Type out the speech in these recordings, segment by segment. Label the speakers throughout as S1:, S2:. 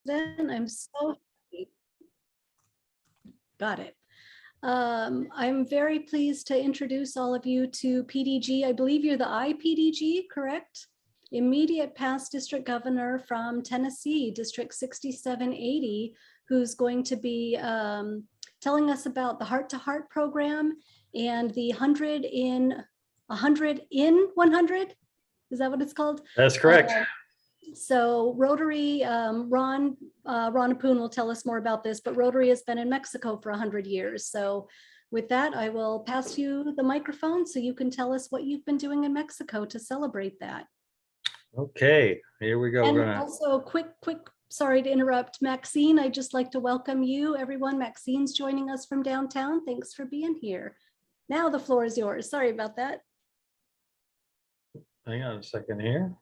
S1: President. I'm so happy. Got it. I'm very pleased to introduce all of you to PDG. I believe you're the IPDG, correct? Immediate past district governor from Tennessee, District 6780, who's going to be telling us about the Heart to Heart program and the 100 in 100. Is that what it's called?
S2: That's correct.
S1: So Rotary, Ron Apuhn will tell us more about this, but Rotary has been in Mexico for 100 years. So with that, I will pass you the microphone so you can tell us what you've been doing in Mexico to celebrate that.
S2: Okay, here we go.
S1: And also quick, sorry to interrupt, Maxine, I'd just like to welcome you, everyone. Maxine's joining us from downtown. Thanks for being here. Now the floor is yours. Sorry about that.
S2: Hang on a second here.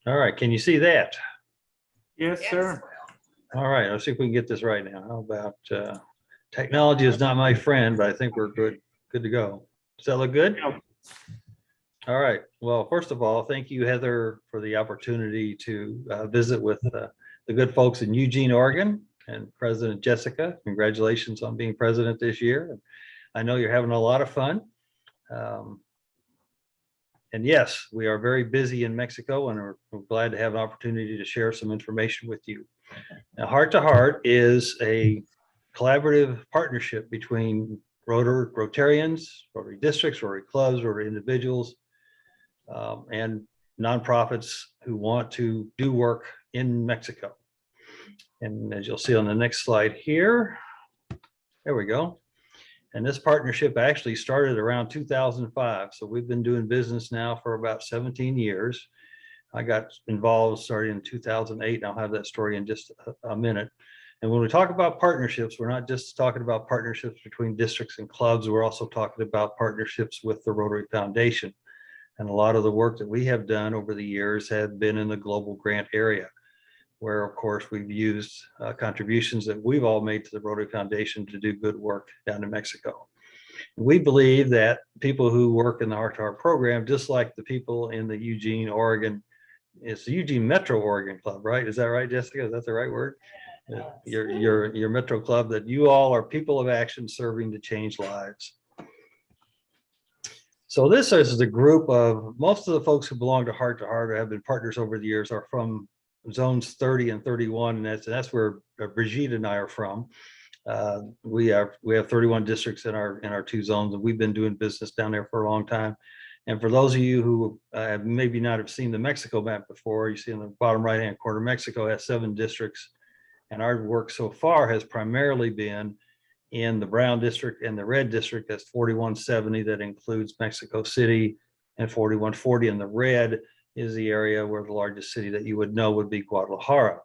S2: All right, can you see that?
S3: Yes, sir.
S2: All right, let's see if we can get this right now. How about technology is not my friend, but I think we're good to go. Does that look good?
S3: Yeah.
S2: All right. Well, first of all, thank you, Heather, for the opportunity to visit with the good folks in Eugene, Oregon, and President Jessica. Congratulations on being president this year. I know you're having a lot of fun. And yes, we are very busy in Mexico, and we're glad to have an opportunity to share some information with you. Now, Heart to Heart is a collaborative partnership between Rotarians, Rotary districts, Rotary clubs, Rotary individuals, and nonprofits who want to do work in Mexico. And as you'll see on the next slide here, there we go. And this partnership actually started around 2005. So we've been doing business now for about 17 years. I got involved starting in 2008. And I'll have that story in just a minute. And when we talk about partnerships, we're not just talking about partnerships between districts and clubs. We're also talking about partnerships with the Rotary Foundation. And a lot of the work that we have done over the years have been in the global grant area, where of course we've used contributions that we've all made to the Rotary Foundation to do good work down in Mexico. We believe that people who work in the Heart to Heart program, just like the people in the Eugene, Oregon, it's the Eugene Metro Oregon Club, right? Is that right, Jessica? Is that the right word? Your Metro Club, that you all are people of action serving to change lives. So this is the group of, most of the folks who belong to Heart or have been partners over the years are from zones 30 and 31, and that's where Brigitte and I are from. We have 31 districts in our two zones, and we've been doing business down there for a long time. And for those of you who have maybe not have seen the Mexico map before, you see in the bottom right hand corner, Mexico has 7 districts, and our work so far has primarily been in the brown district and the red district. That's 4170, that includes Mexico City, and 4140 in the red is the area where the largest city that you would know would be Guadalajara.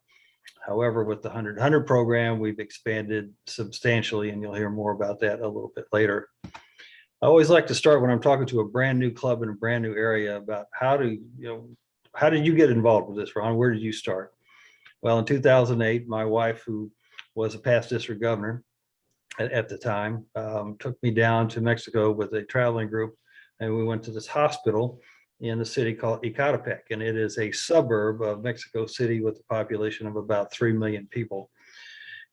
S2: However, with the 100 program, we've expanded substantially, and you'll hear more about that a little bit later. I always like to start when I'm talking to a brand new club in a brand new area about how did you get involved with this, Ron? Where did you start? Well, in 2008, my wife, who was a past district governor at the time, took me down to Mexico with a traveling group, and we went to this hospital in the city called Ecatepec, and it is a suburb of Mexico City with a population of about 3 million people.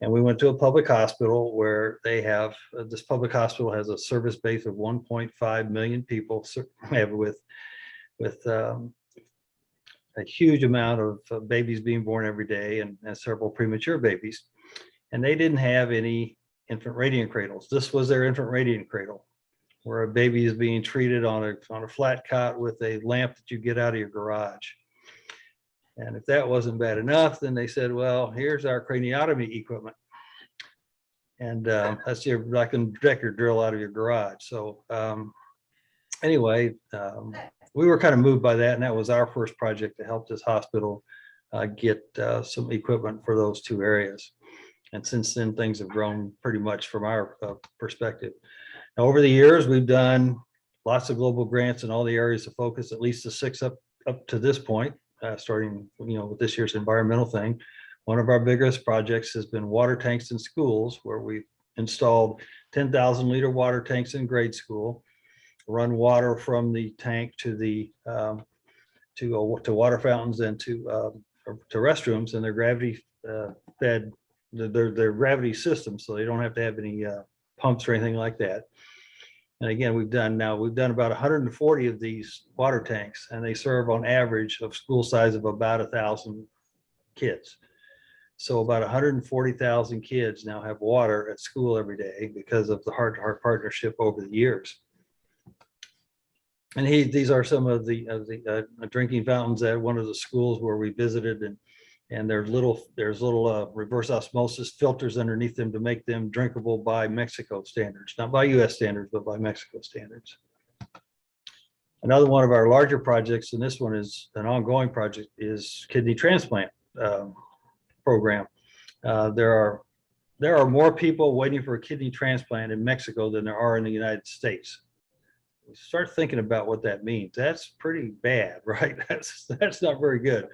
S2: And we went to a public hospital where they have, this public hospital has a service base of 1.5 million people, with a huge amount of babies being born every day, and several premature babies. And they didn't have any infant radiant cradles. This was their infant radiant cradle, where a baby is being treated on a flat cot with a lamp that you get out of your garage. And if that wasn't bad enough, then they said, well, here's our craniotomy equipment. And that's like a injector drill out of your garage. So anyway, we were kind of moved by that. And that was our first project to help this hospital get some equipment for those two areas. And since then, things have grown pretty much from our perspective. Now, over the years, we've done lots of global grants in all the areas of focus, at least the 6 up to this point, starting with this year's environmental thing. One of our biggest projects has been water tanks in schools, where we've installed 10,000 liter water tanks in grade school, run water from the tank to the to water fountains and to to restrooms, and they're gravity fed. They're gravity systems, so they don't have to have any pumps or anything like that. And again, we've done about 140 of these water tanks, and they serve on average of school size of about 1,000 kids. So about 140,000 kids now have water at school every day because of the Heart to Heart partnership over the years. And these are some of the drinking fountains at one of the schools where we visited, and there's little reverse osmosis filters underneath them to make them drinkable by Mexico standards, not by US standards, but by Mexico standards. Another one of our larger projects, and this one is an ongoing project, is kidney transplant program. There are more people waiting for a kidney transplant in Mexico than there are in the United States. Start thinking about what that means. That's pretty bad, right? That's not very good.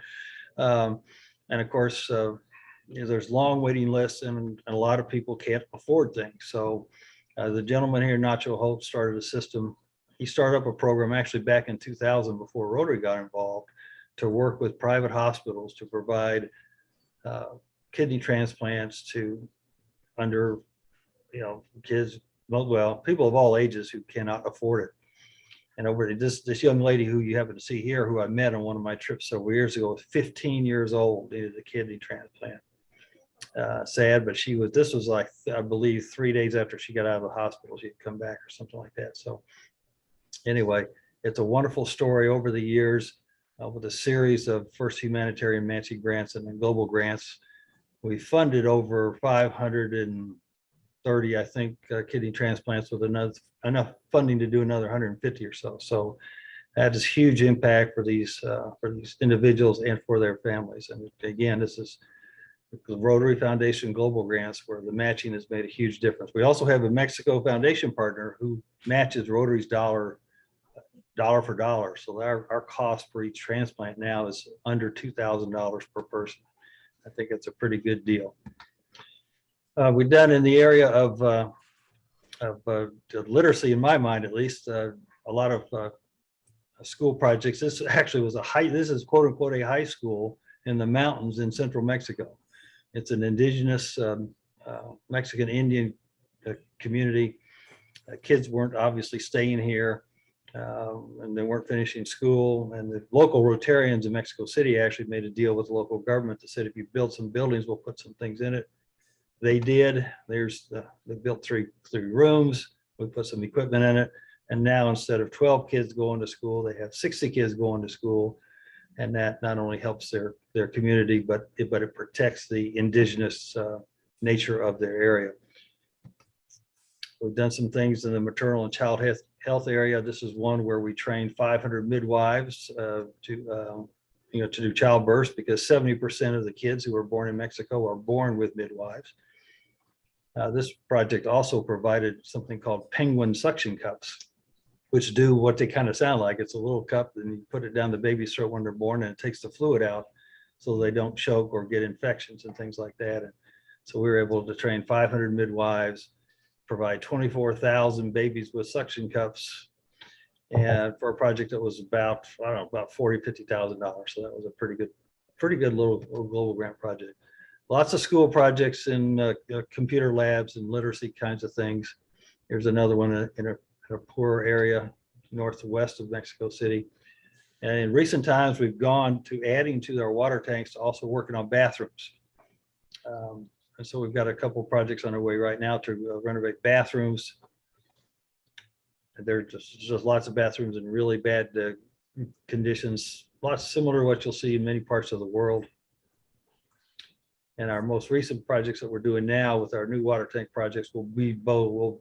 S2: And of course, there's long waiting lists, and a lot of people can't afford things. So the gentleman here, Nacho Hope, started a system. He started up a program actually back in 2000 before Rotary got involved, to work with private hospitals to provide kidney transplants to kids, well, people of all ages who cannot afford it. And over this young lady who you happen to see here, who I met on one of my trips several years ago, was 15 years old, needed a kidney transplant. Sad, but this was like, I believe, 3 days after she got out of the hospital, she'd come back or something like that. So anyway, it's a wonderful story over the years with a series of first humanitarian matching grants and then global grants. We funded over 530, I think, kidney transplants with enough funding to do another 150 or so. So that is huge impact for these individuals and for their families. And again, this is the Rotary Foundation Global Grants, where the matching has made a huge difference. We also have a Mexico Foundation partner who matches Rotary's dollar for dollar. So our cost for each transplant now is under $2,000 per person. I think it's a pretty good deal. We've done in the area of literacy, in my mind at least, a lot of school projects. This actually was this is quote unquote a high school in the mountains in central Mexico. It's an indigenous Mexican Indian community. Kids weren't obviously staying here, and they weren't finishing school. And the local Rotarians in Mexico City actually made a deal with the local government that said, if you build some buildings, we'll put some things in it. They did. They built three rooms. We put some equipment in it. And now instead of 12 kids going to school, they have 60 kids going to school. And that not only helps their community, but it protects the indigenous nature of their area. We've done some things in the maternal and child health area. This is one where we trained 500 midwives to do childbirth, because 70% of the kids who are born in Mexico are born with midwives. This project also provided something called penguin suction cups, which do what they kind of sound like. It's a little cup, and you put it down the baby's throat when they're born, and it takes the fluid out so they don't choke or get infections and things like that. And so we were able to train 500 midwives, provide 24,000 babies with suction cups, and for a project that was about $40,000, $50,000. So that was a pretty good little global grant project. Lots of school projects in computer labs and literacy kinds of things. Here's another one in a poor area northwest of Mexico City. And in recent times, we've gone to adding to our water tanks to also working on bathrooms. And so we've got a couple of projects underway right now to renovate bathrooms. And there's just lots of bathrooms in really bad conditions, lots similar to what you'll see in many parts of the world. And our most recent projects that we're doing now with our new water tank projects will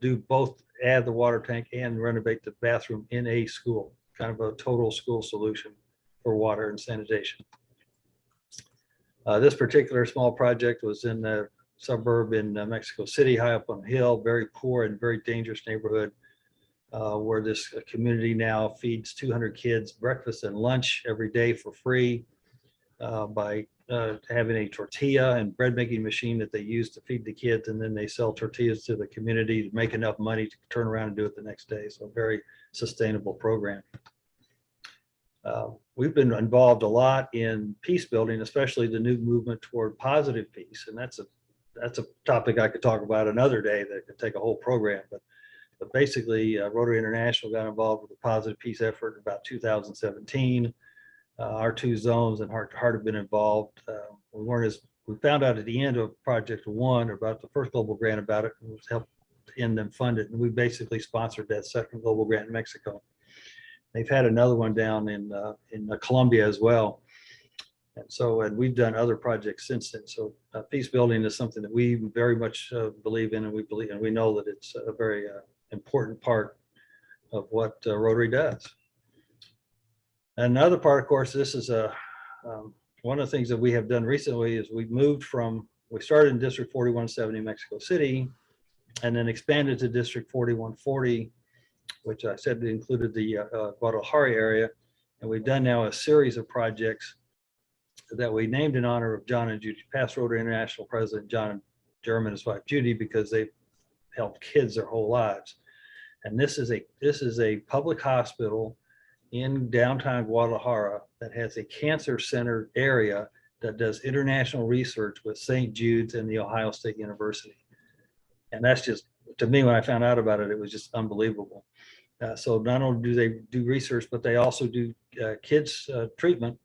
S2: do both, add the water tank and renovate the bathroom in a school, kind of a total school solution for water and sanitation. This particular small project was in the suburb in Mexico City, high up on a hill, very poor and very dangerous neighborhood, where this community now feeds 200 kids breakfast and lunch every day for free by having a tortilla and bread making machine that they use to feed the kids, and then they sell tortillas to the community to make enough money to turn around and do it the next day. So a very sustainable program. We've been involved a lot in peace building, especially the new movement toward positive peace. And that's a topic I could talk about another day that could take a whole program. But basically, Rotary International got involved with the positive peace effort in about 2017. Our two zones and Heart to Heart have been involved. We found out at the end of Project One about the first global grant about it, and was helped end them fund it. And we basically sponsored that second global grant in Mexico. They've had another one down in Colombia as well. And we've done other projects since then. So peace building is something that we very much believe in, and we know that it's a very important part of what Rotary does. Another part, of course, this is one of the things that we have done recently is we started in District 4170 Mexico City, and then expanded to District 4140, which I said included the Guadalajara area. And we've done now a series of projects that we named in honor of John and Judy, past Rotary International President John German, his wife Judy, because they've helped kids their whole lives. And this is a public hospital in downtown Guadalajara that has a cancer center area that does international research with St. Jude's and the Ohio State University. And that's just, to me, when I found out about it, it was just unbelievable. So not only do they do research, but they also do kids treatment,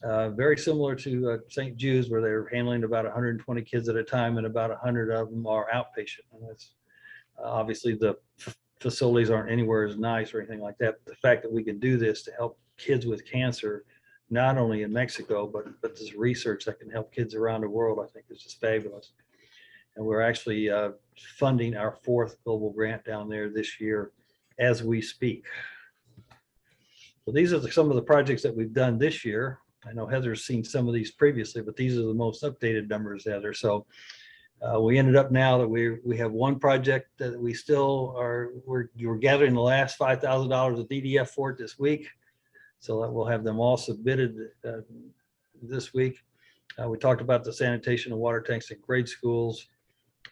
S2: very similar to St. Jude's, where they're handling about 120 kids at a time, and about 100 of them are outpatient. And that's obviously the facilities aren't anywhere as nice or anything like that. But the fact that we can do this to help kids with cancer, not only in Mexico, but this research that can help kids around the world, I think is just fabulous. And we're actually funding our fourth global grant down there this year as we speak. So these are some of the projects that we've done this year. I know Heather's seen some of these previously, but these are the most updated numbers, Heather. So we ended up now that we have one project that we still we're gathering the last $5,000 of DDF for it this week. So that we'll have them all submitted this week. We talked about the sanitation and water tanks in grade schools.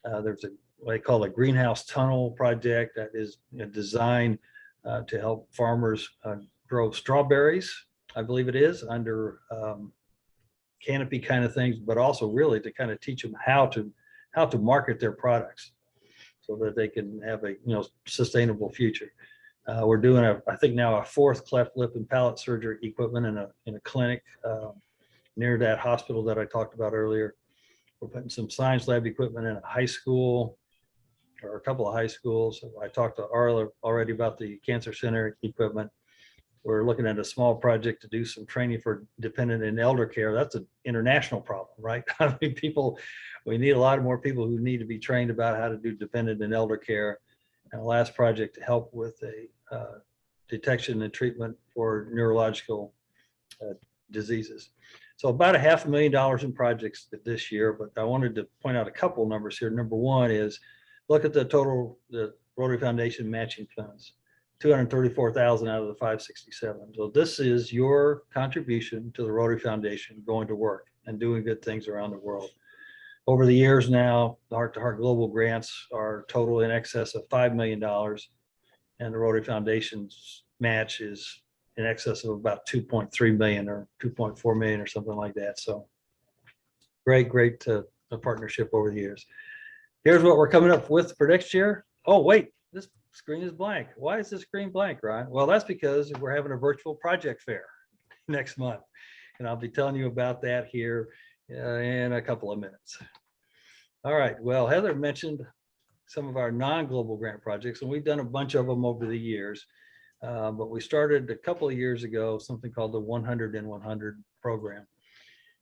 S2: There's what I call a greenhouse tunnel project that is designed to help farmers grow strawberries, I believe it is, under canopy kind of things, but also really to kind of teach them how to market their products so that they can have a sustainable future. We're doing I think now a fourth cleft lip and palate surgery equipment in a clinic near that hospital that I talked about earlier. We're putting some science lab equipment in a high school, or a couple of high schools. I talked to Arla already about the cancer center equipment. We're looking at a small project to do some training for dependent and elder care. That's an international problem, right? I mean, we need a lot more people who need to be trained about how to do dependent and elder care. And the last project to help with a detection and treatment for neurological diseases. So about $500,000 in projects this year, but I wanted to point out a couple of numbers here. Number one is look at the Rotary Foundation matching funds, 234,000 out of the 567. So this is your contribution to the Rotary Foundation going to work and doing good things around the world. Over the years now, the Heart to Heart Global grants are total in excess of $5 million, and the Rotary Foundation's match is in excess of about 2.3 million or 2.4 million or something like that. So great partnership over the years. Here's what we're coming up with for next year. Oh, wait, this screen is blank. Why is this screen blank, Ryan? Well, that's because we're having a virtual project fair next month. And I'll be telling you about that here in a couple of minutes. All right, well, Heather mentioned some of our non-global grant projects, and we've done a bunch of them over the years. But we started a couple of years ago, something called the 100 in 100 program.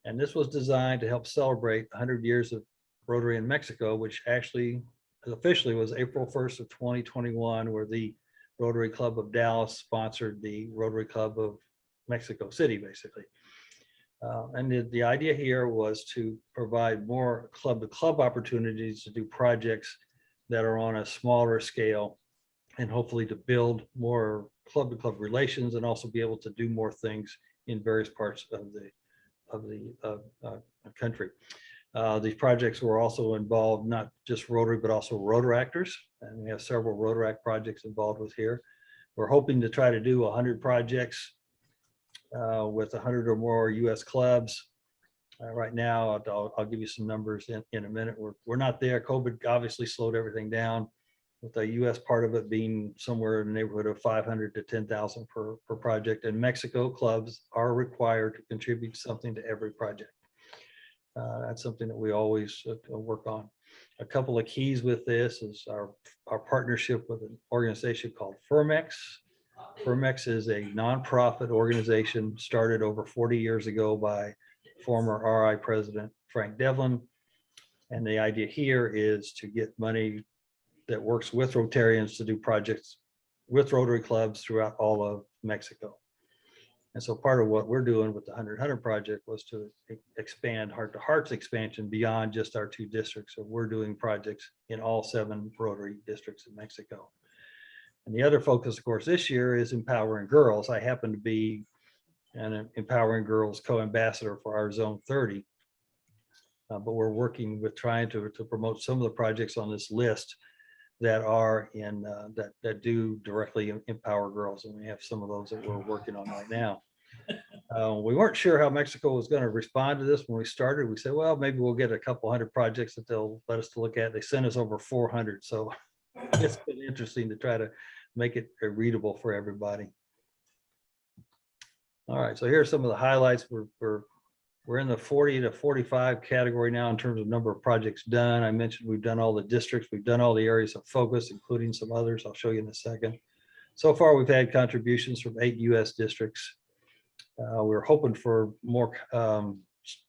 S2: And this was designed to help celebrate 100 years of Rotary in Mexico, which actually officially was April 1st of 2021, where the Rotary Club of Dallas sponsored the Rotary Club of Mexico City, basically. And the idea here was to provide more club-to-club opportunities to do projects that are on a smaller scale, and hopefully to build more club-to-club relations, and also be able to do more things in various parts of the country. These projects were also involved not just Rotary, but also Rotaractors, and we have several Rotaract projects involved with here. We're hoping to try to do 100 projects with 100 or more US clubs. Right now, I'll give you some numbers in a minute. We're not there. COVID obviously slowed everything down, with the US part of it being somewhere in the neighborhood of 500 to 10,000 per project. And Mexico clubs are required to contribute something to every project. That's something that we always work on. A couple of keys with this is our partnership with an organization called Firmex. Firmex is a nonprofit organization started over 40 years ago by former RI President Frank Devlin. And the idea here is to get money that works with Rotarians to do projects with Rotary clubs throughout all of Mexico. And so part of what we're doing with the 100 project was to expand Heart to Heart's expansion beyond just our 2 districts. So we're doing projects in all 7 Rotary districts in Mexico. And the other focus, of course, this year is empowering girls. I happen to be an Empowering Girls co-ambassador for our Zone 30. But we're working with trying to promote some of the projects on this list that are in that do directly empower girls, and we have some of those that we're working on right now. We weren't sure how Mexico was going to respond to this when we started. We said, well, maybe we'll get a couple hundred projects that they'll let us to look at. They sent us over 400, so it's been interesting to try to make it readable for everybody. All right, so here are some of the highlights. We're in the 40 to 45 category now in terms of number of projects done. I mentioned we've done all the districts, we've done all the areas of focus, including some others I'll show you in a second. So far, we've had contributions from 8 US districts. We're hoping for more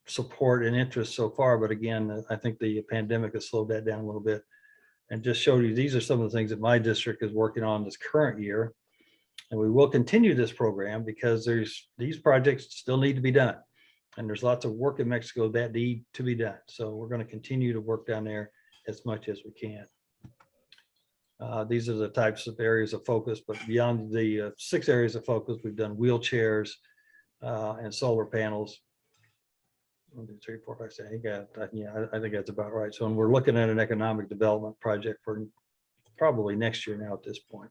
S2: support and interest so far, but again, I think the pandemic has slowed that down a little bit. And just showed you, these are some of the things that my district is working on this current year. And we will continue this program because these projects still need to be done. And there's lots of work in Mexico that need to be done. So we're going to continue to work down there as much as we can. These are the types of areas of focus, but beyond the 6 areas of focus, we've done wheelchairs and solar panels. 1, 2, 3, 4, 5, 6. I think that's about right. So when we're looking at an economic development project for probably next year now at this point.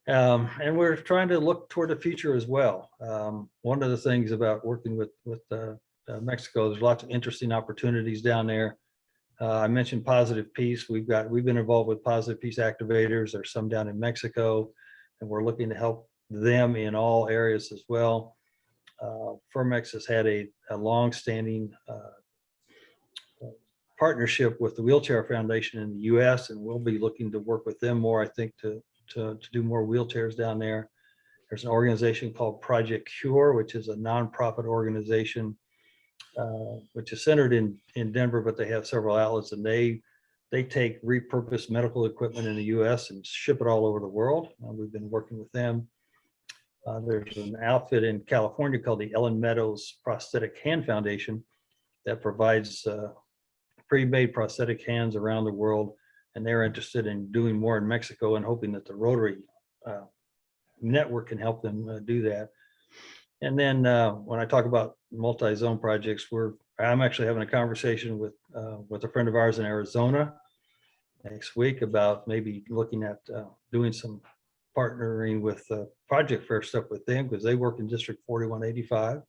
S2: And we're trying to look toward the future as well. One of the things about working with Mexico, there's lots of interesting opportunities down there. I mentioned Positive Peace. We've been involved with Positive Peace activators. There's some down in Mexico, and we're looking to help them in all areas as well. Firmex has had a long-standing partnership with the Wheelchair Foundation in the US, and we'll be looking to work with them more, I think, to do more wheelchairs down there. There's an organization called Project Cure, which is a nonprofit organization, which is centered in Denver, but they have several outlets, and they take repurposed medical equipment in the US and ship it all over the world. We've been working with them. There's an outfit in California called the Ellen Meadows Prosthetic Hand Foundation that provides pre-made prosthetic hands around the world. And they're interested in doing more in Mexico and hoping that the Rotary network can help them do that. And then when I talk about multi-zone projects, I'm actually having a conversation with a friend of ours in Arizona next week about maybe looking at doing some partnering with project fair stuff with them, because they work in District 4185.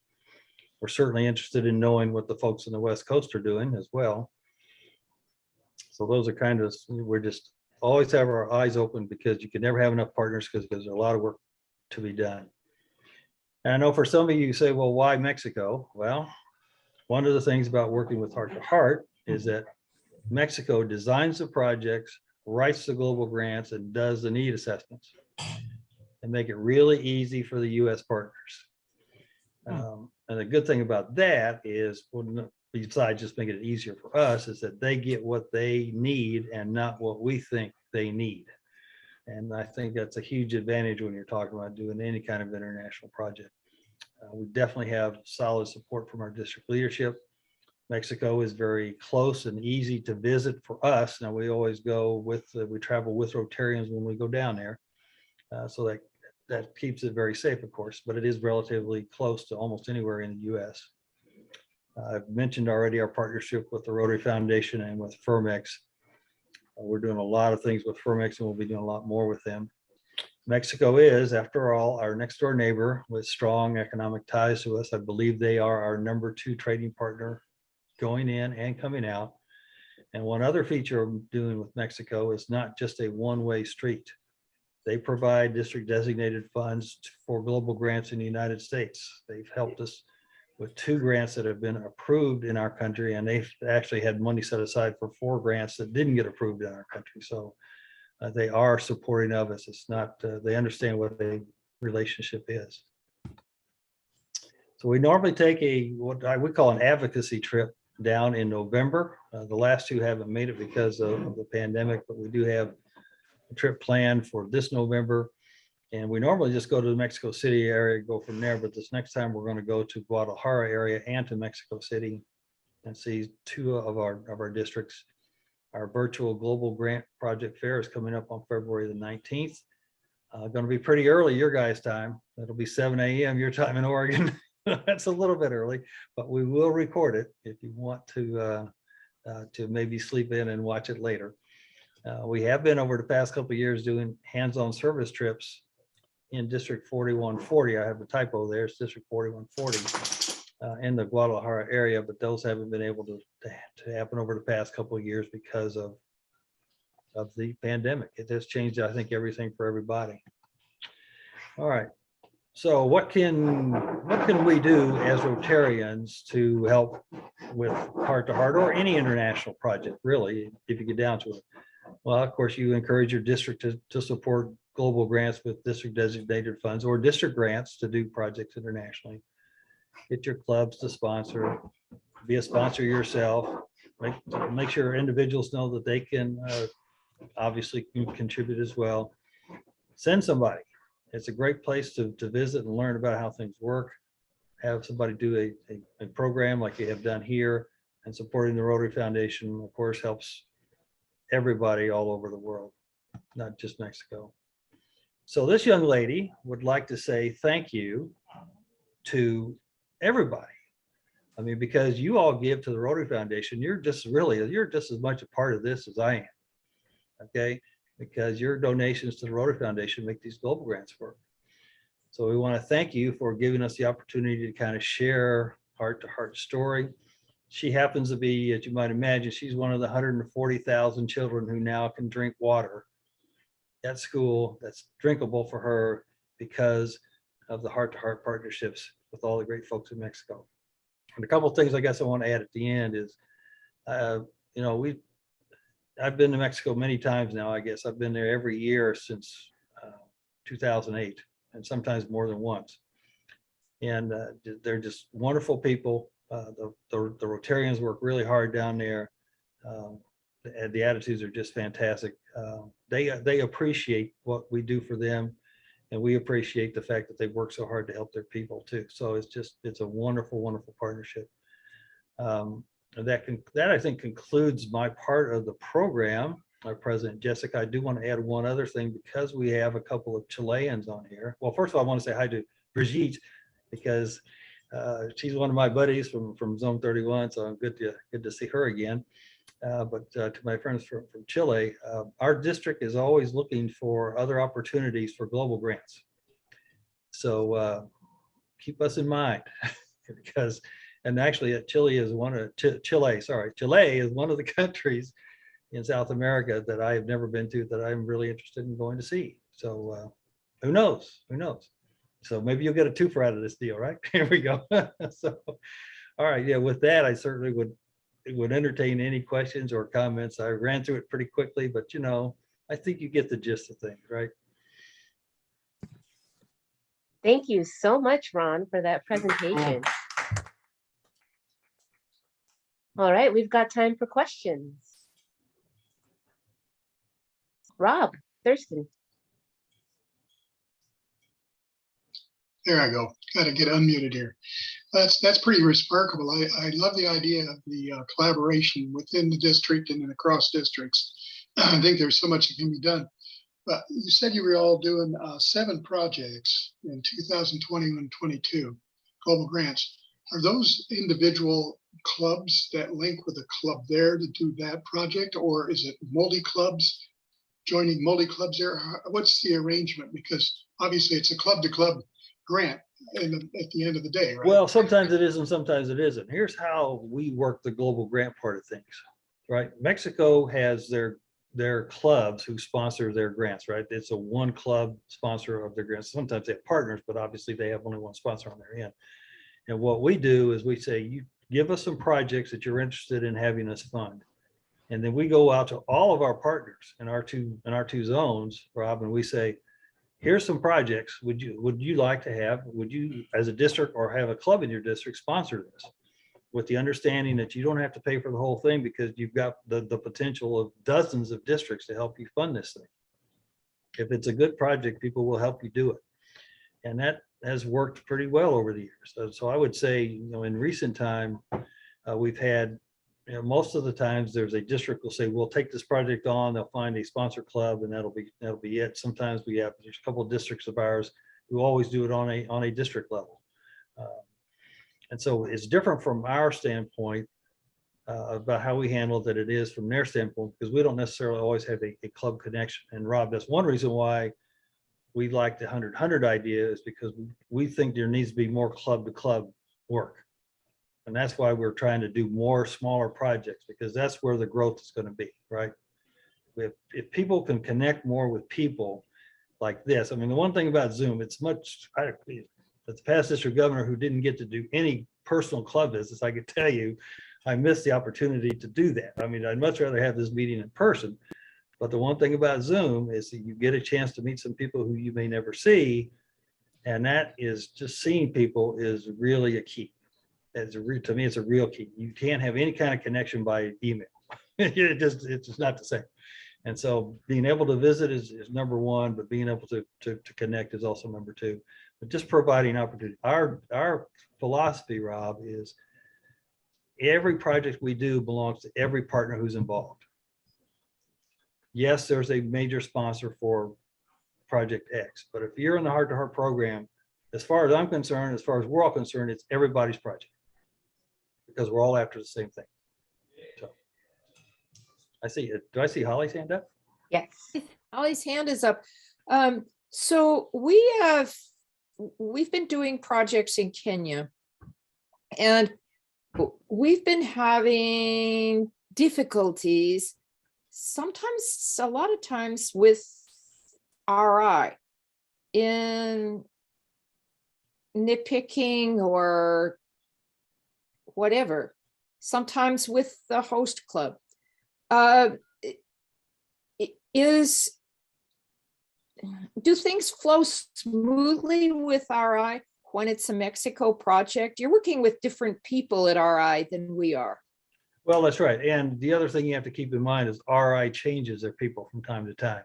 S2: We're certainly interested in knowing what the folks in the West Coast are doing as well. So those are kind of, we're just always have our eyes open, because you can never have enough partners because there's a lot of work to be done. And I know for some of you say, well, why Mexico? Well, one of the things about working with Heart to Heart is that Mexico designs the projects, writes the global grants, and does the need assessments, and make it really easy for the US partners. And the good thing about that is, well, besides just making it easier for us, is that they get what they need and not what we think they need. And I think that's a huge advantage when you're talking about doing any kind of international project. We definitely have solid support from our district leadership. Mexico is very close and easy to visit for us. Now, we always go with, we travel with Rotarians when we go down there. So that keeps it very safe, of course, but it is relatively close to almost anywhere in the US. I've mentioned already our partnership with the Rotary Foundation and with Firmex. We're doing a lot of things with Firmex, and we'll be doing a lot more with them. Mexico is, after all, our next door neighbor with strong economic ties to us. I believe they are our #2 trading partner going in and coming out. And one other feature I'm doing with Mexico is not just a one-way street. They provide district designated funds for global grants in the United States. They've helped us with 2 grants that have been approved in our country, and they've actually had money set aside for 4 grants that didn't get approved in our country. So they are supporting of us. It's not, they understand what a relationship is. So we normally take what I would call an advocacy trip down in November. The last 2 haven't made it because of the pandemic, but we do have a trip planned for this November. And we normally just go to the Mexico City area, go from there. But this next time we're going to go to Guadalajara area and to Mexico City and see 2 of our districts. Our virtual global grant project fair is coming up on February the 19th. Going to be pretty early your guys' time. It'll be 7 a.m. your time in Oregon. That's a little bit early, but we will record it if you want to maybe sleep in and watch it later. We have been over the past couple of years doing hands-on service trips in District 4140. I have a typo there. It's District 4140 in the Guadalajara area, but those haven't been able to happen over the past couple of years because of the pandemic. It has changed, I think, everything for everybody. All right. So what can we do as Rotarians to help with Heart to Heart or any international project, really, if you get down to it? Well, of course, you encourage your district to support global grants with district designated funds or district grants to do projects internationally. Get your clubs to sponsor, be a sponsor yourself, make sure individuals know that they can obviously contribute as well. Send somebody. It's a great place to visit and learn about how things work. Have somebody do a program like you have done here, and supporting the Rotary Foundation, of course, helps everybody all over the world, not just Mexico. So this young lady would like to say thank you to everybody. I mean, because you all give to the Rotary Foundation, you're just as much a part of this as I am. Okay, because your donations to the Rotary Foundation make these global grants work. So we want to thank you for giving us the opportunity to kind of share Heart to Heart story. She happens to be, as you might imagine, she's one of the 140,000 children who now can drink water at school that's drinkable for her because of the Heart to Heart partnerships with all the great folks in Mexico. And a couple of things I guess I want to add at the end is, I've been to Mexico many times now. I guess I've been there every year since 2008, and sometimes more than once. And they're just wonderful people. The Rotarians work really hard down there. The attitudes are just fantastic. They appreciate what we do for them, and we appreciate the fact that they work so hard to help their people too. So it's a wonderful, wonderful partnership. That I think concludes my part of the program. Our President Jessica, I do want to add one other thing because we have a couple of Chileans on here. Well, first of all, I want to say hi to Brigitte because she's one of my buddies from Zone 31, so good to see her again. But to my friends from Chile, our district is always looking for other opportunities for global grants. So keep us in mind because. And actually, Chile is one of the countries in South America that I have never been to that I'm really interested in going to see. So who knows? Who knows? So maybe you'll get a twofer out of this deal, right? Here we go. So, all right, yeah. With that, I certainly would entertain any questions or comments. I ran through it pretty quickly, but I think you get the gist of things, right?
S4: Thank you so much, Ron, for that presentation. All right, we've got time for questions. Rob Thurston.
S5: There I go. Got to get unmuted here. That's pretty remarkable. I love the idea of the collaboration within the district and then across districts. I think there's so much that can be done. But you said you were all doing 7 projects in 2021 and 22 global grants. Are those individual clubs that link with a club there to do that project, or is it multi-clubs joining multi-clubs there? What's the arrangement? Because obviously it's a club-to-club grant at the end of the day, right?
S2: Well, sometimes it is and sometimes it isn't. Here's how we work the global grant part of things, right? Mexico has their clubs who sponsor their grants, right? It's a one club sponsor of their grants. Sometimes they have partners, but obviously they have only one sponsor on their end. And what we do is we say, you give us some projects that you're interested in having us fund. And then we go out to all of our partners in our two zones, Rob, and we say, here's some projects. Would you like to have, would you as a district or have a club in your district sponsor this? With the understanding that you don't have to pay for the whole thing because you've got the potential of dozens of districts to help you fund this thing. If it's a good project, people will help you do it. And that has worked pretty well over the years. So I would say, in recent time, we've had, most of the times there's a district will say, we'll take this project on, they'll find a sponsor club and that'll be it. Sometimes there's a couple of districts of ours who always do it on a district level. And so it's different from our standpoint about how we handle that it is from their standpoint, because we don't necessarily always have a club connection. And Rob, that's one reason why we like the 100-100 idea, is because we think there needs to be more club to club work. And that's why we're trying to do more smaller projects, because that's where the growth is going to be, right? If people can connect more with people like this, I mean, the one thing about Zoom, it's much, the past district governor who didn't get to do any personal club business, I could tell you, I missed the opportunity to do that. I mean, I'd much rather have this meeting in person. But the one thing about Zoom is that you get a chance to meet some people who you may never see. And that is, just seeing people is really a key. To me, it's a real key. You can't have any kind of connection by email. It's just not the same. And so being able to visit is number one, but being able to connect is also number two. But just providing opportunity. Our philosophy, Rob, is every project we do belongs to every partner who's involved. Yes, there's a major sponsor for Project X, but if you're in the heart-to-heart program, as far as I'm concerned, as far as we're all concerned, it's everybody's project, because we're all after the same thing. So I see it. Do I see Holly's hand up?
S4: Yes.
S6: Holly's hand is up. So we've been doing projects in Kenya, and we've been having difficulties, sometimes, a lot of times, with RI in nitpicking or whatever, sometimes with the host club. Do things flow smoothly with RI when it's a Mexico project? You're working with different people at RI than we are.
S2: Well, that's right. And the other thing you have to keep in mind is RI changes their people from time to time.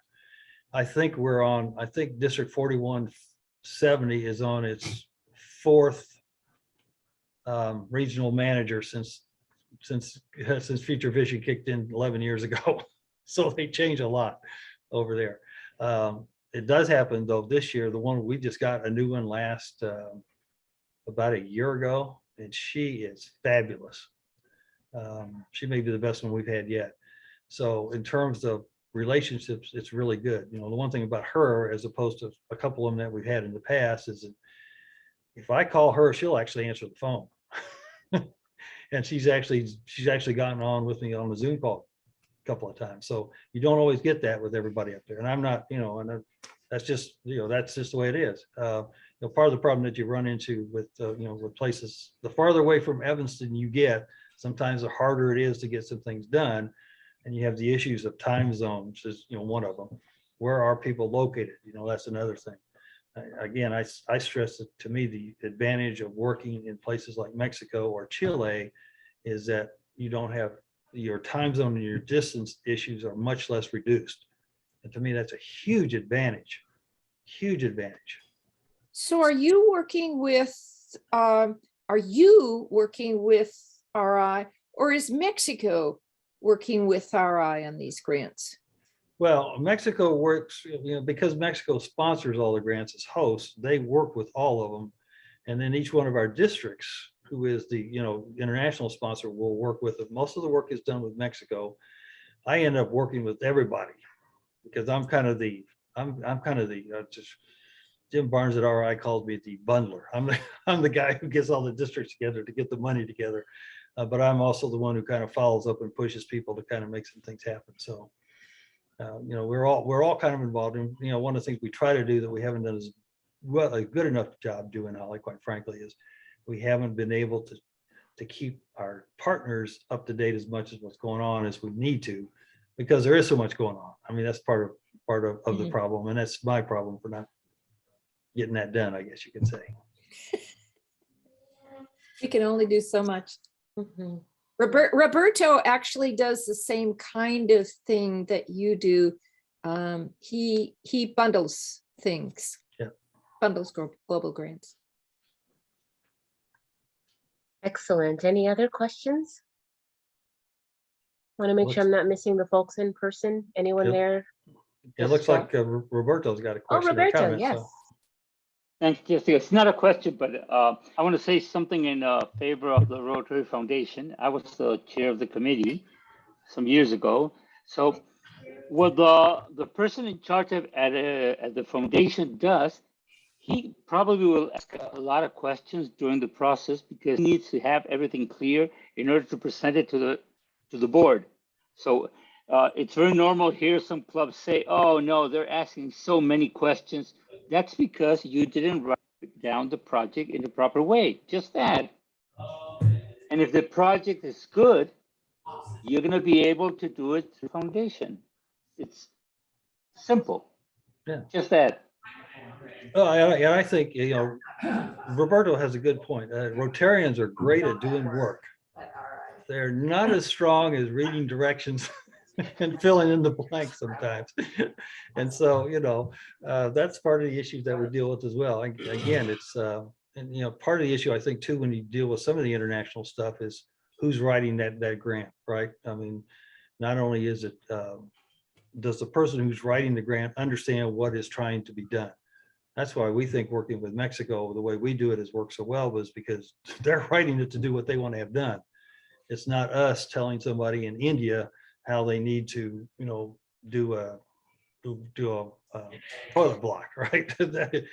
S2: I think District 4170 is on its fourth regional manager since Future Vision kicked in 11 years ago. So they change a lot over there. It does happen though this year. The one we just got a new one last about a year ago, and she is fabulous. She may be the best one we've had yet. So in terms of relationships, it's really good. The one thing about her, as opposed to a couple of them that we've had in the past, is that if I call her, she'll actually answer the phone. And she's actually gotten on with me on the Zoom call a couple of times. So you don't always get that with everybody up there. And I'm not, and that's just, that's just the way it is. Part of the problem that you run into with, with places, the farther away from Evanston you get, sometimes the harder it is to get some things done. And you have the issues of time zones, is one of them. Where are people located? That's another thing. Again, I stress that to me, the advantage of working in places like Mexico or Chile is that you don't have your time zone and your distance issues are much less reduced. And to me, that's a huge advantage, huge advantage.
S6: So are you working with RI, or is Mexico working with RI on these grants?
S2: Well, Mexico works, because Mexico sponsors all the grants as hosts, they work with all of them. And then each one of our districts, who is the, international sponsor, will work with it. Most of the work is done with Mexico. I end up working with everybody, because I'm kind of the just Jim Barnes at RI called me the bundler. I'm the guy who gets all the districts together to get the money together, but I'm also the one who kind of follows up and pushes people to kind of make some things happen. So, you know, we're all kind of involved in, you know, one of the things we try to do that we haven't done as well a good enough job doing, Holly, quite frankly, is we haven't been able to keep our partners up to date as much as what's going on as we need to, because there is so much going on. I mean, that's part of the problem, and that's my problem for not getting that done, I guess you could say.
S6: We can only do so much.
S4: Mhm.
S6: Roberto actually does the same kind of thing that you do. He bundles things.
S2: Yeah.
S6: Bundles global grants.
S4: Excellent. Any other questions? Want to make sure I'm not missing the folks in person. Anyone
S2: Yep.
S4: there?
S2: It looks like Roberto's got a
S4: Oh,
S2: question or
S4: Roberto,
S2: comment.
S4: yes.
S2: So.
S3: Thanks, Jessica. It's not a question, but I want to say something in favor of the Rotary Foundation. I was the chair of the committee some years ago. So what the person in charge of at the foundation does, he probably will ask a lot of questions during the process because he needs to have everything clear in order to present it to the board. So it's very normal here. Some clubs say, "Oh no, they're asking so many questions." That's because you didn't write down the project in the proper way. Just that. And if the project is good, you're going to be able to do it through foundation. It's simple.
S2: Yeah.
S3: Just that.
S2: Oh, and I think, you know, Roberto has a good point. Rotarians are great at doing work. They're not as strong as reading directions and filling in the blanks sometimes. And so, you know, that's part of the issues that we deal with as well. Again, it's, and, you know, part of the issue, I think, too, when you deal with some of the international stuff is who's writing that grant, right? I mean, not only is it, does the person who's writing the grant understand what is trying to be done? That's why we think working with Mexico, the way we do it has worked so well, was because they're writing it to do what they want to have done. It's not us telling somebody in India how they need to, you know, do a toilet block, right? that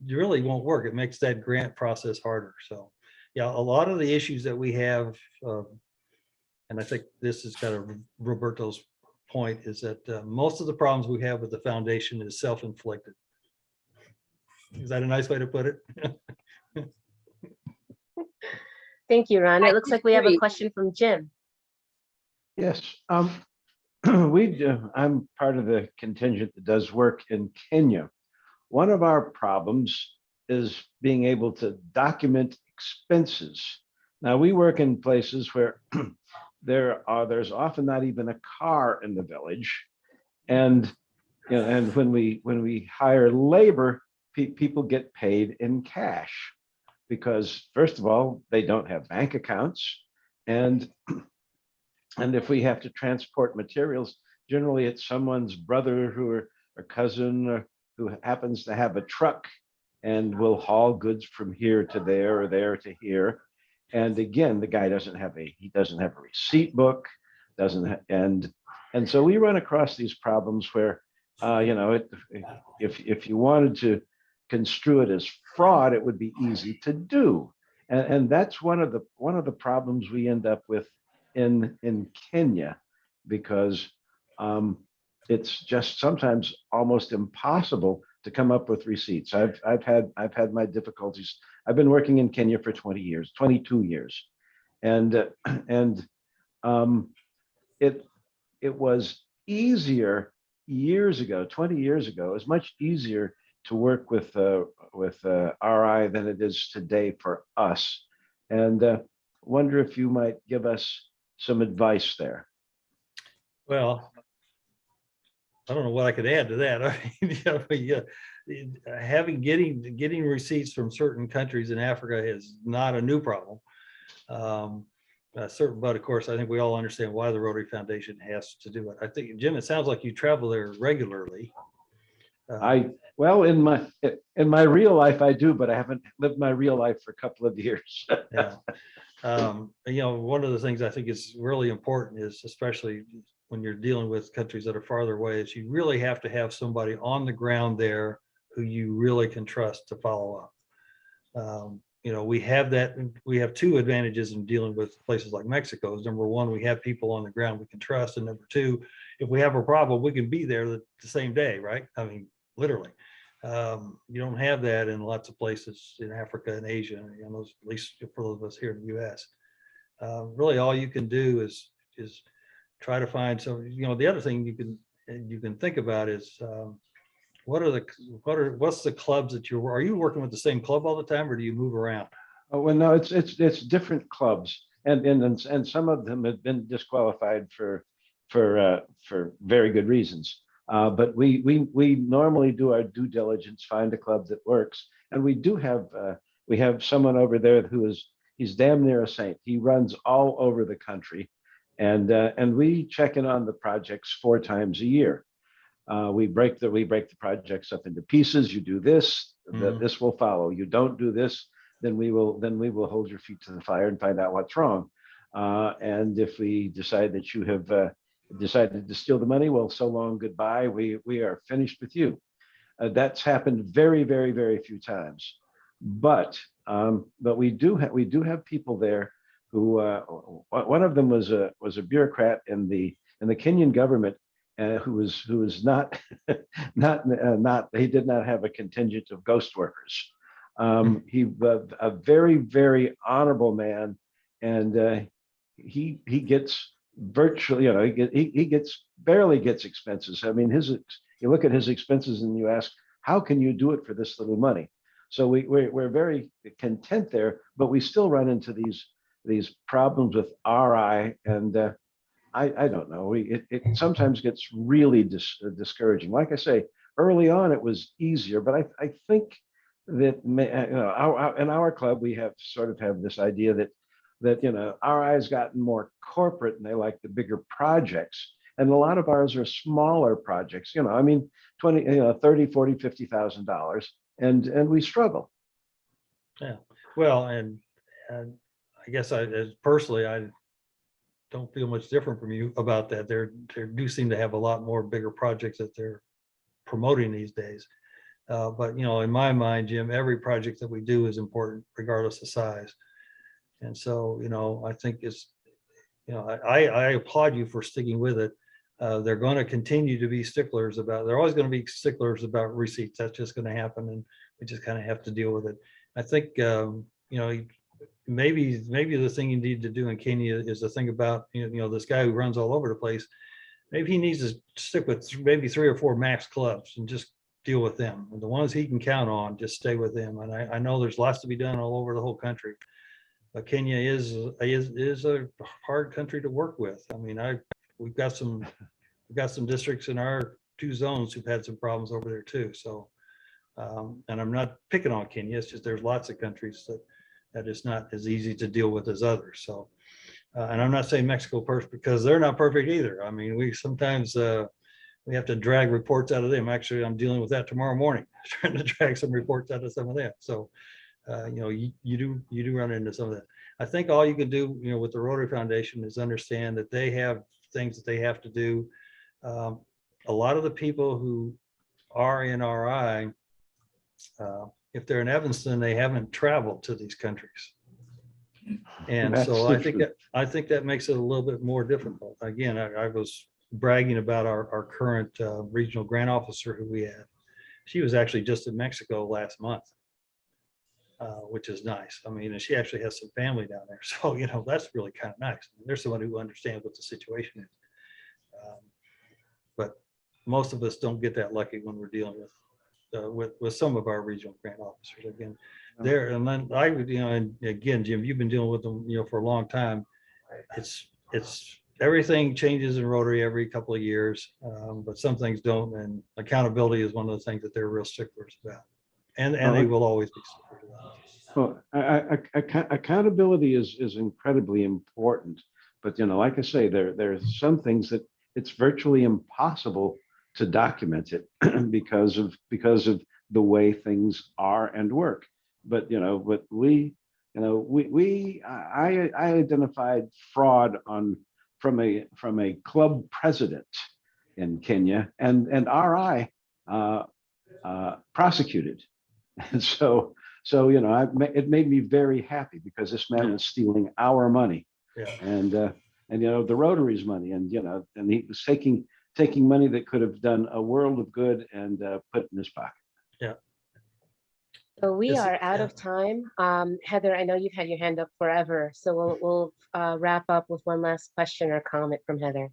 S2: really won't work. It makes that grant process harder. So, yeah, a lot of the issues that we have, and I think this is kind of Roberto's point, is that most of the problems we have with the foundation is self-inflicted. Is that a nice way to put it?
S4: Thank you, Ron. It looks like we have a
S6: agree.
S4: question from Jim.
S7: Yes, I'm part of the contingent that does work in Kenya. One of our problems is being able to document expenses. Now, we work in places where there's often not even a car in the village, and you know, and when we hire labor, people get paid in cash because, first of all, they don't have bank accounts, and if we have to transport materials, generally it's someone's brother or cousin who happens to have a truck and will haul goods from here to there or there to here. And again, the guy doesn't have a receipt book, and so we run across these problems where, you know, if you wanted to construe it as fraud, it would be easy to do, and that's one of the problems we end up with in Kenya, because it's just sometimes almost impossible to come up with receipts. I've had my difficulties. I've been working in Kenya for 22 years, and it was easier years ago. 20 years ago, it was much easier to work with RI than it is today for us. And wonder if you might give us some advice there.
S2: Well, I don't know what I could add to that. I mean, getting receipts from certain countries in Africa is not a new problem. But of course, I think we all understand why the Rotary Foundation has to do it. I think, Jim, it sounds like you travel there regularly.
S7: Well, in my real life, I do, but I haven't lived my real life for a couple of years.
S2: Yeah. You know, one of the things I think is really important is, especially when you're dealing with countries that are farther away is you really have to have somebody on the ground there who you really can trust to follow up. You know, we have two advantages in dealing with places like Mexico. Is number one, we have people on the ground we can trust. And number two, if we have a problem, we can be there the same day, right? I mean, literally. You don't have that in lots of places in Africa and Asia, you know, at least for those of us here in the US. Really all you can do is try to find some, you know, the other thing you can think about is what's the clubs that are you working with the same club all the time or do you move around?
S7: Oh, well, no, it's different clubs, and some of them have been disqualified for very good reasons. But we normally do our due diligence, find a club that works, and we have someone over there he's damn near a saint. He runs all over the country, and we check in on the projects 4 times a year. We break the projects up into pieces. You do this, this will follow. You don't do this, then we will hold your feet to the fire and find out what's wrong. And if we decide that you have decided to steal the money, well, so long, goodbye. We are finished with you. That's happened very, very, very few times. But we do have people there who one of them was a bureaucrat in the Kenyan government. Who was not he did not have a contingent of ghost workers. He was a very, very honorable man, and he gets virtually, you know, he gets barely gets expenses. I mean, you look at his expenses and you ask, how can you do it for this little money? So we're very content there, but we still run into these problems with RI, and I don't know. It sometimes gets really discouraging. Like I say, early on it was easier, but I think that you know, in our club we have this idea that you know, RI's gotten more corporate and they like the bigger projects, and a lot of ours are smaller projects. You know, I mean, 20, you know, 30, 40, $50,000, and we struggle.
S2: Yeah. Well, and I guess as personally, I don't feel much different from you about that. There do seem to have a lot more bigger projects that they're promoting these days. But you know, in my mind, Jim, every project that we do is important, regardless of size. And so, you know, I think it's, you know, I applaud you for sticking with it. They're going to continue to be sticklers about. They're always going to be sticklers about receipts. That's just going to happen, and we just kind of have to deal with it. I think you know. Maybe the thing you need to do in Kenya is to think about, you know, this guy who runs all over the place. Maybe he needs to stick with maybe 3 or 4 max clubs and just deal with them. And the ones he can count on, just stay with them. And I know there's lots to be done all over the whole country, but Kenya is a hard country to work with. I mean, we've got some districts in our 2 zones who've had some problems over there too. So, and I'm not picking on Kenya. It's just there's lots of countries that is not as easy to deal with as others. So, and I'm not saying Mexico perfect, because they're not perfect either. I mean, we sometimes we have to drag reports out of them. Actually, I'm dealing with that tomorrow morning, trying to drag some reports out of some of them. So, you know, you do run into some of that. I think all you can do, you know, with the Rotary Foundation is understand that they have things that they have to do. A lot of the people who are in RI, if they're in Evanston, they haven't traveled to these countries. And so I think that makes it a little bit more difficult. Again, I was bragging about our current regional grant officer who we have. She was actually just in Mexico last month, which is nice. I mean, and she actually has some family down there. So, you know, that's really kind of nice. I mean, there's someone who understands what the situation is. But most of us don't get that lucky when we're dealing with some of our regional grant officers. Again, there, and then I would, you know, and again, Jim, you've been dealing with them, you know, for a long time. It's everything changes in Rotary every couple of years, but some things don't. And accountability is one of the things that they're real sticklers about, and they will always be sticklers about.
S7: Well, accountability is incredibly important, but you know, like I say, there's some things that it's virtually impossible to document it because of the way things are and work. But you know, I identified fraud on from a club president in Kenya, and RI prosecuted. And so it made me very happy because this man was stealing our money, and the Rotary's money, and he was taking money that could have done a world of good and put it in his pocket.
S2: Yeah.
S4: So we are out of time. Heather, I know you've had your hand up forever, so we'll wrap up with one last question or comment from Heather.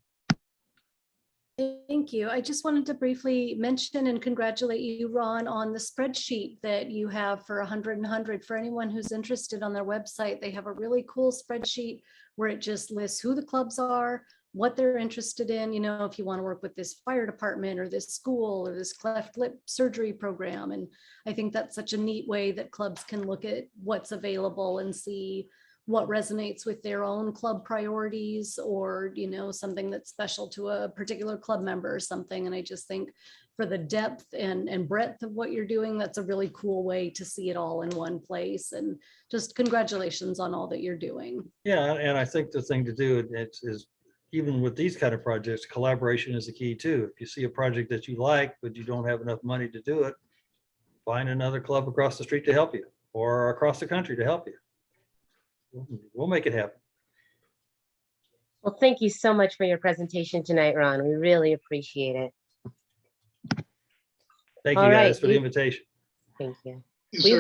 S1: Thank you. I just wanted to briefly mention and congratulate you, Ron, on the spreadsheet that you have for 100 and 100. For anyone who's interested, on their website, they have a really cool spreadsheet where it just lists who the clubs are, what they're interested in. If you want to work with this fire department or this school or this cleft lip surgery program. And I think that's such a neat way that clubs can look at what's available and see what resonates with their own club priorities, or something that's special to a particular club member or something. And I just think for the depth and breadth of what you're doing, that's a really cool way to see it all in one place. And just congratulations on all that you're doing.
S2: Yeah, and I think the thing to do is even with these kind of projects, collaboration is the key too. If you see a project that you like but you don't have enough money to do it, find another club across the street to help you, or across the country to help you. We'll make it happen.
S4: Well, thank you so much for your presentation tonight, Ron. We really appreciate it.
S2: Thank you
S4: All
S2: guys
S4: right.
S2: for the invitation.
S4: Thank you.
S5: Yes,
S4: We
S5: sir.